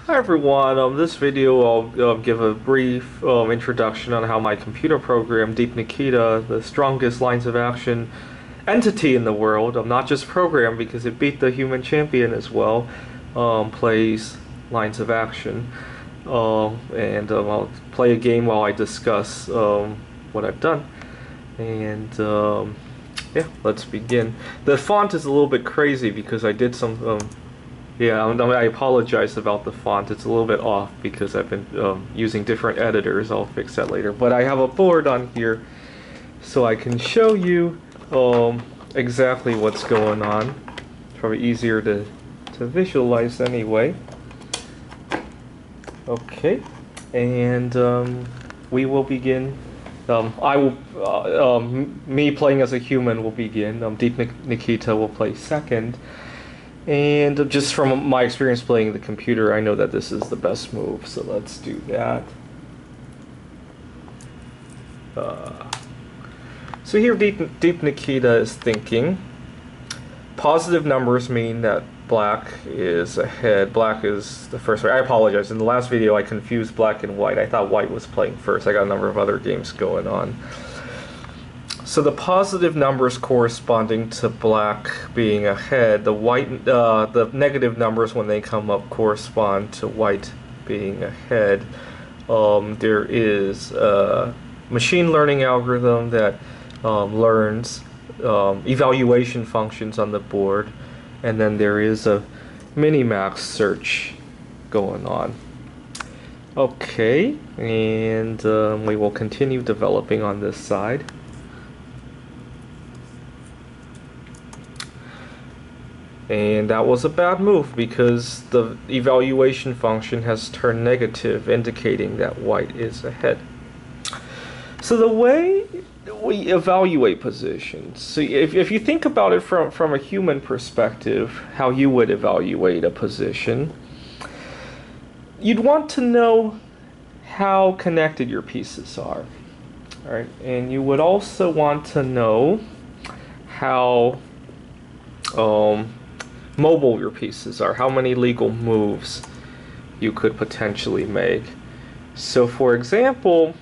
Hi everyone, this video I'll give a brief introduction on how my computer program, Deep Nikita, the strongest lines of action entity in the world, not just program because it beat the human champion as well, plays lines of action. And I'll play a game while I discuss what I've done. And yeah, let's begin. The font is a little bit crazy because I did some yeah, I apologize about the font. It's a little bit off because I've been using different editors. I'll fix that later. But I have a board on here so I can show you exactly what's going on. It's probably easier to visualize anyway. Okay, and we will begin. Me playing as a human will begin. Deep Nikita will play second. And just from my experience playing the computer, I know that this is the best move, so let's do that. So here Deep Nikita is thinking. Positive numbers mean that black is ahead. Black is the first. I apologize. In the last video, I confused black and white. I thought white was playing first. I got a number of other games going on. So the positive numbers corresponding to black being ahead, the negative numbers when they come up correspond to white being ahead. There is a machine learning algorithm that learns evaluation functions on the board, and then there is a minimax search going on. Okay, and we will continue developing on this side. And that was a bad move because the evaluation function has turned negative, indicating that white is ahead. So the way we evaluate positions, so if you think about it from a human perspective, how you would evaluate a position, you'd want to know how connected your pieces are. All right? And you would also want to know how mobile your pieces are, how many legal moves you could potentially make. So for example,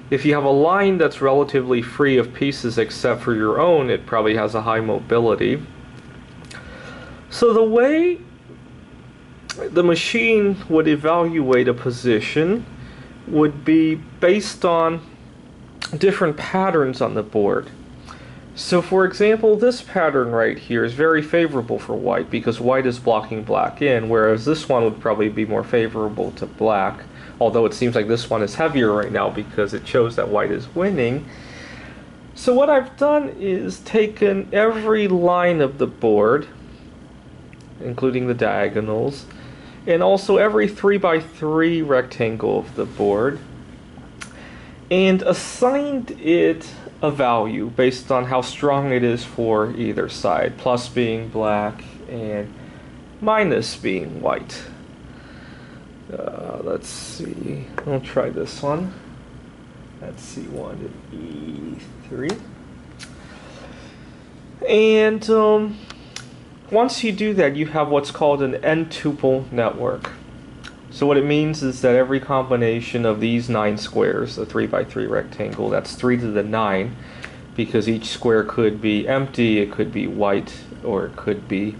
if you have a line that's relatively free of pieces except for your own, it probably has a high mobility. So the way the machine would evaluate a position would be based on different patterns on the board. So for example, this pattern right here is very favorable for white because white is blocking black in, whereas this one would probably be more favorable to black, although it seems like this one is heavier right now because it shows that white is winning. So what I've done is taken every line of the board, including the diagonals, and also every 3x3 rectangle of the board, and assigned it a value based on how strong it is for either side, plus being black and minus being white. Let's see, I'll try this one. That's C1 to E3. And once you do that, you have what's called an n-tuple network. So what it means is that every combination of these 9 squares, the 3x3 rectangle, that's 3 to the 9, because each square could be empty, it could be white, or it could be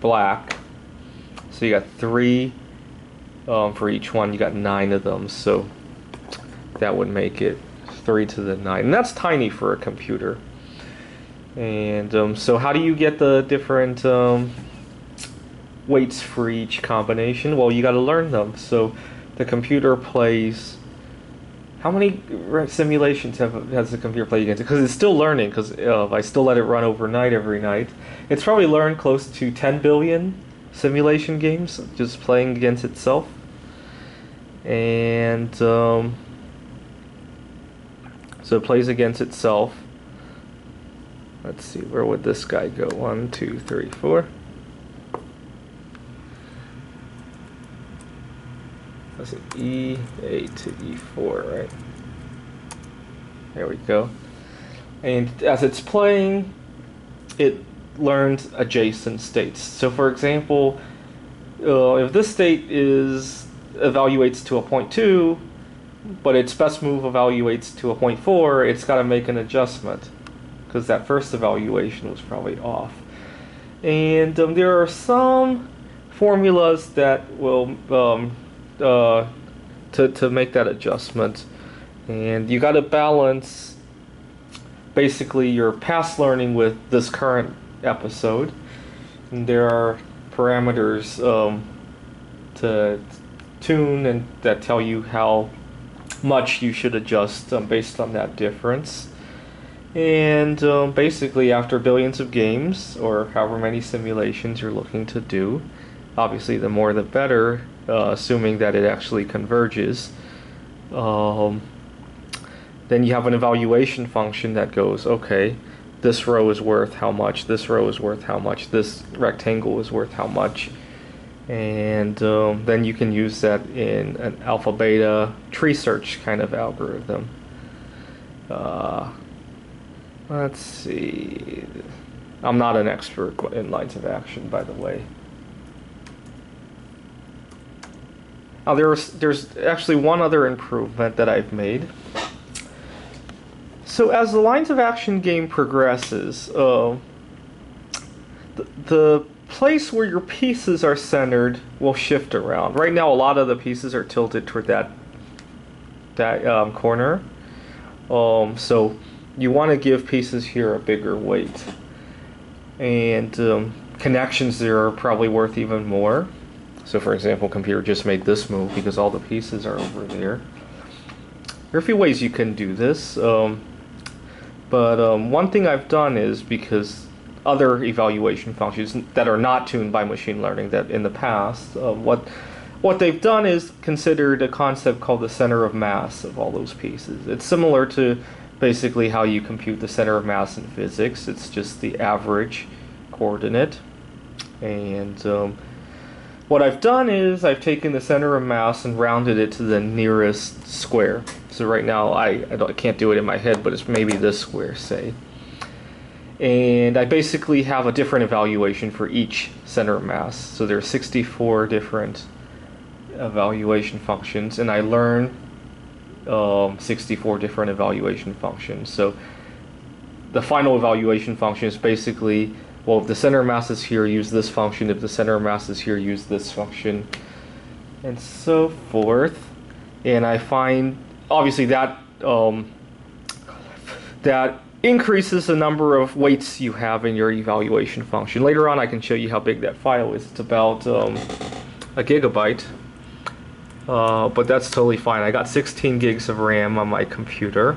black. So you got 3 for each one, you got 9 of them, so that would make it 3 to the 9. And that's tiny for a computer. And so how do you get the different weights for each combination? Well, you got to learn them. So the computer plays. How many simulations has the computer played against it? Because it's still learning. Because I still let it run overnight every night. It's probably learned close to 10 billion simulation games just playing against itself. And so it plays against itself. Let's see, where would this guy go? 1, 2, 3, 4. That's an E8 to E4, right? There we go. And as it's playing, it learns adjacent states. So for example, if this state evaluates to a 0.2, but its best move evaluates to a 0.4, it's got to make an adjustment because that first evaluation was probably off. And there are some formulas that will to make that adjustment, and you got to balance basically your past learning with this current episode. And there are parameters to tune and that tell you how much you should adjust based on that difference. And basically, after billions of games, or however many simulations you're looking to do, obviously the more the better, assuming that it actually converges, then you have an evaluation function that goes, okay, this row is worth how much, this row is worth how much, this rectangle is worth how much, and then you can use that in an alpha beta tree search kind of algorithm. Let's see. I'm not an expert in lines of action, by the way. Now there's actually one other improvement that I've made. So as the lines of action game progresses, the place where your pieces are centered will shift around. Right now, a lot of the pieces are tilted toward that corner. So you want to give pieces here a bigger weight, and connections there are probably worth even more. So for example, computer just made this move because all the pieces are over there. There are a few ways you can do this, but one thing I've done is, because other evaluation functions that are not tuned by machine learning, that in the past, what they've done is considered a concept called the center of mass of all those pieces. It's similar to basically how you compute the center of mass in physics. It's just the average coordinate. And what I've done is I've taken the center of mass and rounded it to the nearest square. So right now I can't do it in my head, but it's maybe this square, say. And I basically have a different evaluation for each center of mass. So there are 64 different evaluation functions, and I learn 64 different evaluation functions. So the final evaluation function is basically, well, if the center of mass is here, use this function. If the center of mass is here, use this function, and so forth. And I find, obviously, that that increases the number of weights you have in your evaluation function. Later on, I can show you how big that file is. It's about a gigabyte. But that's totally fine. I got 16 gigs of RAM on my computer.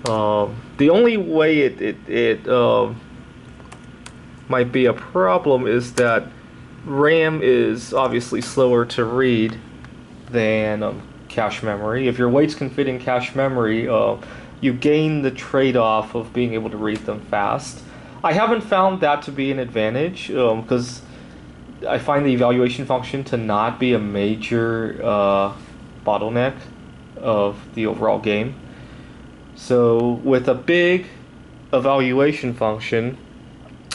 The only way it might be a problem is that RAM is obviously slower to read than cache memory. If your weights can fit in cache memory, you gain the trade-off of being able to read them fast. I haven't found that to be an advantage, because I find the evaluation function to not be a major bottleneck of the overall game. So with a big evaluation function,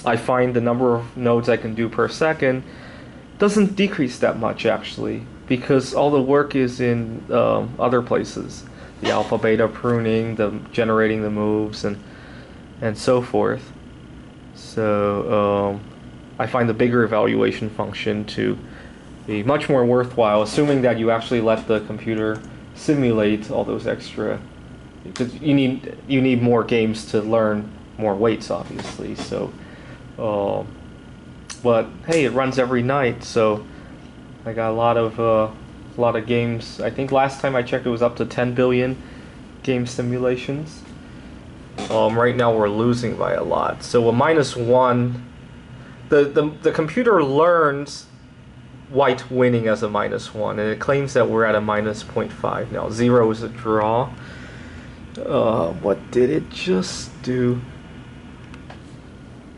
I find the number of nodes I can do per second doesn't decrease that much, actually, because all the work is in other places. The alpha beta pruning, the generating the moves, and so forth. So I find the bigger evaluation function to be much more worthwhile, assuming that you actually let the computer simulate all those extra, because you need more games to learn more weights, obviously. So, but hey, it runs every night, so I got a lot of games. I think last time I checked, it was up to 10 billion game simulations. Right now we're losing by a lot. So a -1. The computer learns white winning as a -1, and it claims that we're at a -0.5 now. 0 is a draw. What did it just do?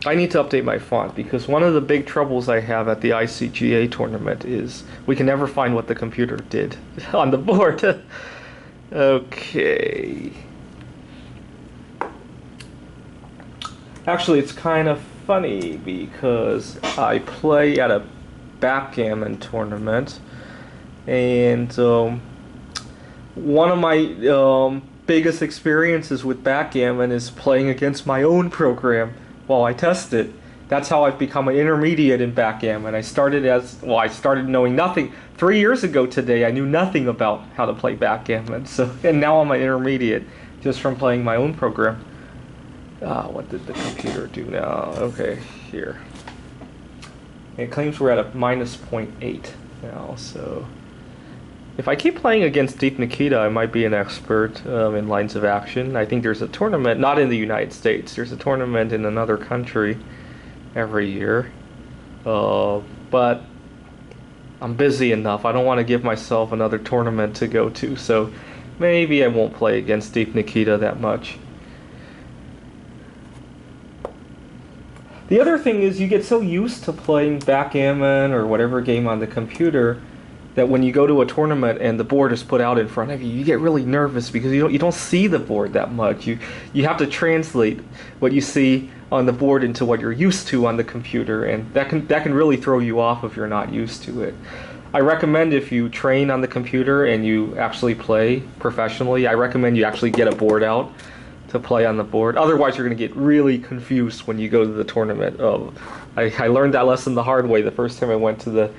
I need to update my font, because one of the big troubles I have at the ICGA tournament is we can never find what the computer did on the board. Okay. Actually, it's kind of funny because I play at a backgammon tournament, and one of my biggest experiences with backgammon is playing against my own program while I test it. That's how I've become an intermediate in backgammon. I started knowing nothing. 3 years ago today, I knew nothing about how to play backgammon. And now I'm an intermediate just from playing my own program. What did the computer do now? Okay, here. It claims we're at a minus 0.8 now, so if I keep playing against Deep Nikita, I might be an expert in lines of action. I think there's a tournament, not in the United States, there's a tournament in another country every year. But I'm busy enough. I don't want to give myself another tournament to go to, so maybe I won't play against Deep Nikita that much. The other thing is you get so used to playing backgammon or whatever game on the computer that when you go to a tournament and the board is put out in front of you, you get really nervous because you don't see the board that much. You have to translate what you see on the board into what you're used to on the computer, and that can really throw you off if you're not used to it. I recommend if you train on the computer and you actually play professionally, I recommend you actually get a board out to play on the board. Otherwise, you're going to get really confused when you go to the tournament. I learned that lesson the hard way the first time I went to the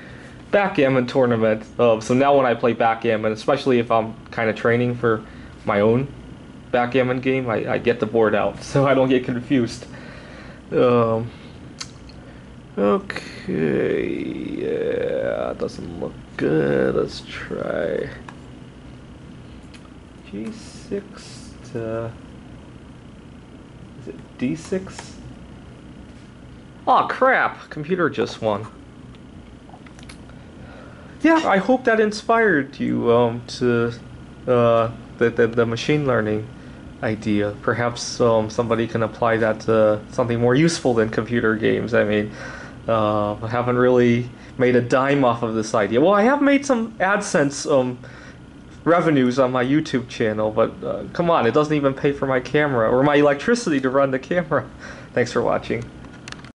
backgammon tournament. So now when I play backgammon, especially if I'm kind of training for my own backgammon game, I get the board out so I don't get confused. Okay, yeah, doesn't look good. Let's try G6 to, is it D6? Oh crap, computer just won. Yeah, I hope that inspired you to the machine learning idea. Perhaps somebody can apply that to something more useful than computer games. I mean, I haven't really made a dime off of this idea. Well, I have made some AdSense revenues on my YouTube channel, but come on, it doesn't even pay for my camera or my electricity to run the camera. Thanks for watching.